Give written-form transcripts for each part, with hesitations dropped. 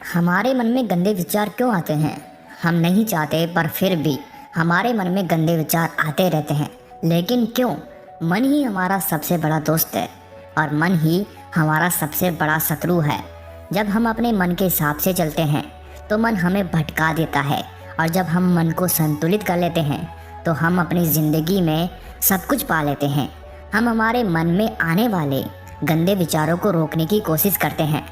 हमारे मन में गंदे विचार क्यों आते हैं? हम नहीं चाहते पर फिर भी हमारे मन में गंदे विचार आते रहते हैं। लेकिन क्यों? मन ही हमारा सबसे बड़ा दोस्त है और मन ही हमारा सबसे बड़ा शत्रु है। जब हम अपने मन के हिसाब से चलते हैं तो मन हमें भटका देता है, और जब हम मन को संतुलित कर लेते हैं तो हम अपनी ज़िंदगी में सब कुछ पा लेते हैं। हम हमारे मन में आने वाले गंदे विचारों को रोकने की कोशिश करते हैं,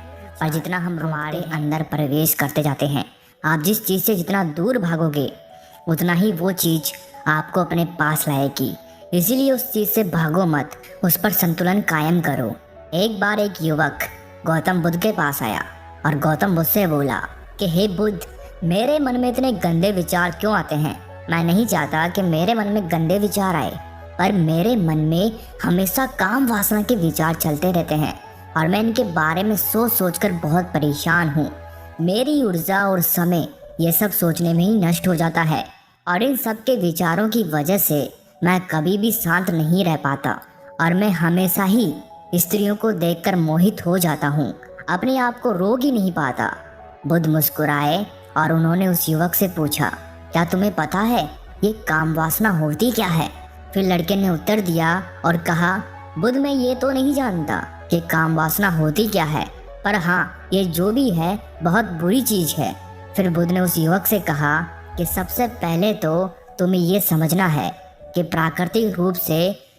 और जितना हम हमारे अंदर प्रवेश करते जाते हैं, आप जिस चीज़ से जितना दूर भागोगे उतना ही वो चीज़ आपको अपने पास लाएगी। इसीलिए उस चीज़ से भागो मत, उस पर संतुलन कायम करो। एक बार एक युवक गौतम बुद्ध के पास आया और गौतम बुद्ध से बोला कि हे बुद्ध, मेरे मन में इतने गंदे विचार क्यों आते हैं? मैं नहीं चाहता कि मेरे मन में गंदे विचार आए, पर मेरे मन में हमेशा काम वासना के विचार चलते रहते हैं और मैं इनके बारे में सोच सोच कर बहुत परेशान हूँ। मेरी ऊर्जा और समय ये सब सोचने में ही नष्ट हो जाता है, और इन सब के विचारों की वजह से मैं कभी भी शांत नहीं रह पाता और मैं हमेशा ही स्त्रियों को देखकर मोहित हो जाता हूँ, अपने आप को रोक ही नहीं पाता। बुद्ध मुस्कुराए और उन्होंने उस युवक से पूछा, क्या तुम्हें पता है ये काम वासना होती क्या है? फिर लड़के ने उत्तर दिया और कहा, बुद्ध, मैं ये तो नहीं जानता कि काम वासना होती क्या है, पर हाँ, ये जो भी है बहुत बुरी चीज़ है। फिर बुद्ध ने उस युवक से कहा कि सबसे पहले तो तुम्हें ये समझना है कि प्राकृतिक रूप से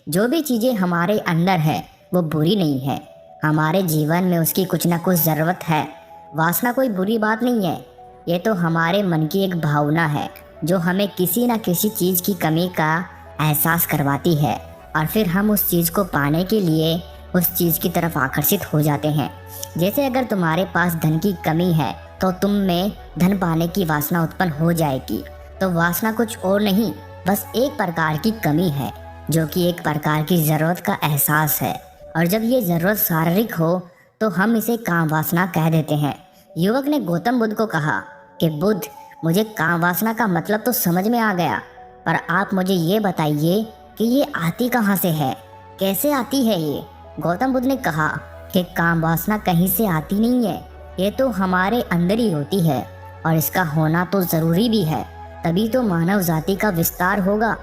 जो भी चीज़ें हमारे अंदर है वो बुरी नहीं है। हमारे जीवन में उसकी कुछ ना कुछ ज़रूरत है। वासना कोई बुरी बात नहीं है, ये तो हमारे मन की एक भावना है जो हमें किसी न किसी चीज़ की कमी का एहसास करवाती है, और फिर हम उस चीज़ को पाने के लिए उस चीज़ की तरफ आकर्षित हो जाते हैं। जैसे अगर तुम्हारे पास धन की कमी है तो तुम में धन पाने की वासना उत्पन्न हो जाएगी। तो वासना कुछ और नहीं, बस एक प्रकार की कमी है जो कि एक प्रकार की ज़रूरत का एहसास है, और जब ये ज़रूरत शारीरिक हो तो हम इसे काम वासना कह देते हैं। युवक ने गौतम बुद्ध को कहा कि बुद्ध, मुझे काम वासना का मतलब तो समझ में आ गया, पर आप मुझे ये बताइए कि ये आती कहाँ से है, कैसे आती है ये? गौतम बुद्ध ने कहा कि काम वासना कहीं से आती नहीं है, ये तो हमारे अंदर ही होती है, और इसका होना तो ज़रूरी भी है, तभी तो मानव जाति का विस्तार होगा।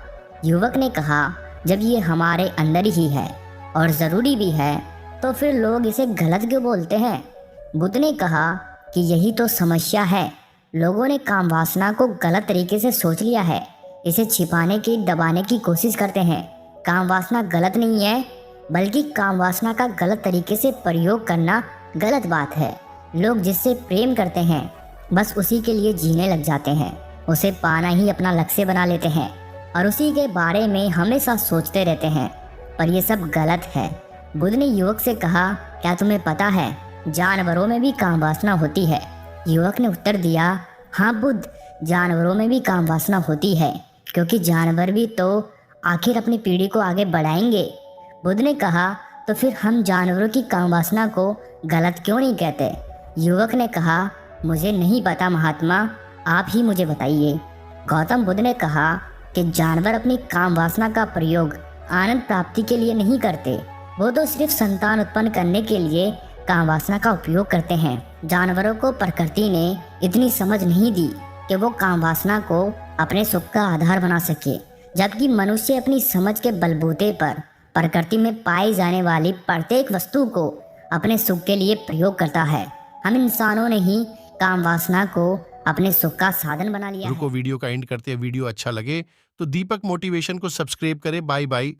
युवक ने कहा, जब ये हमारे अंदर ही है और ज़रूरी भी है तो फिर लोग इसे गलत क्यों बोलते हैं? बुद्ध ने कहा कि यही तो समस्या है, लोगों ने काम वासना को गलत तरीके से सोच लिया है, इसे छिपाने की दबाने की कोशिश करते हैं। काम वासना गलत नहीं है, बल्कि काम वासना का गलत तरीके से प्रयोग करना गलत बात है। लोग जिससे प्रेम करते हैं बस उसी के लिए जीने लग जाते हैं, उसे पाना ही अपना लक्ष्य बना लेते हैं और उसी के बारे में हमेशा सोचते रहते हैं, पर यह सब गलत है। बुद्ध ने युवक से कहा, क्या तुम्हें पता है जानवरों में भी काम वासना होती है? युवक ने उत्तर दिया, हाँ बुद्ध, जानवरों में भी काम वासना होती है, क्योंकि जानवर भी तो आखिर अपनी पीढ़ी को आगे बढ़ाएंगे। बुद्ध ने कहा, तो फिर हम जानवरों की काम वासना को गलत क्यों नहीं कहते? युवक ने कहा, मुझे नहीं पता महात्मा, आप ही मुझे बताइए। गौतम बुद्ध ने कहा कि जानवर अपनी काम वासना का प्रयोग आनंद प्राप्ति के लिए नहीं करते, वो तो सिर्फ संतान उत्पन्न करने के लिए काम वासना का उपयोग करते हैं। जानवरों को प्रकृति ने इतनी समझ नहीं दी कि वो काम वासना को अपने सुख का आधार बना सके, जबकि मनुष्य अपनी समझ के बलबूते पर प्रकृति में पाई जाने वाली प्रत्येक वस्तु को अपने सुख के लिए प्रयोग करता है। हम इंसानों ने ही काम वासना को अपने सुख का साधन बना लिया है। वीडियो का एंड करते हैं। वीडियो अच्छा लगे तो दीपक मोटिवेशन को सब्सक्राइब करें। Bye bye.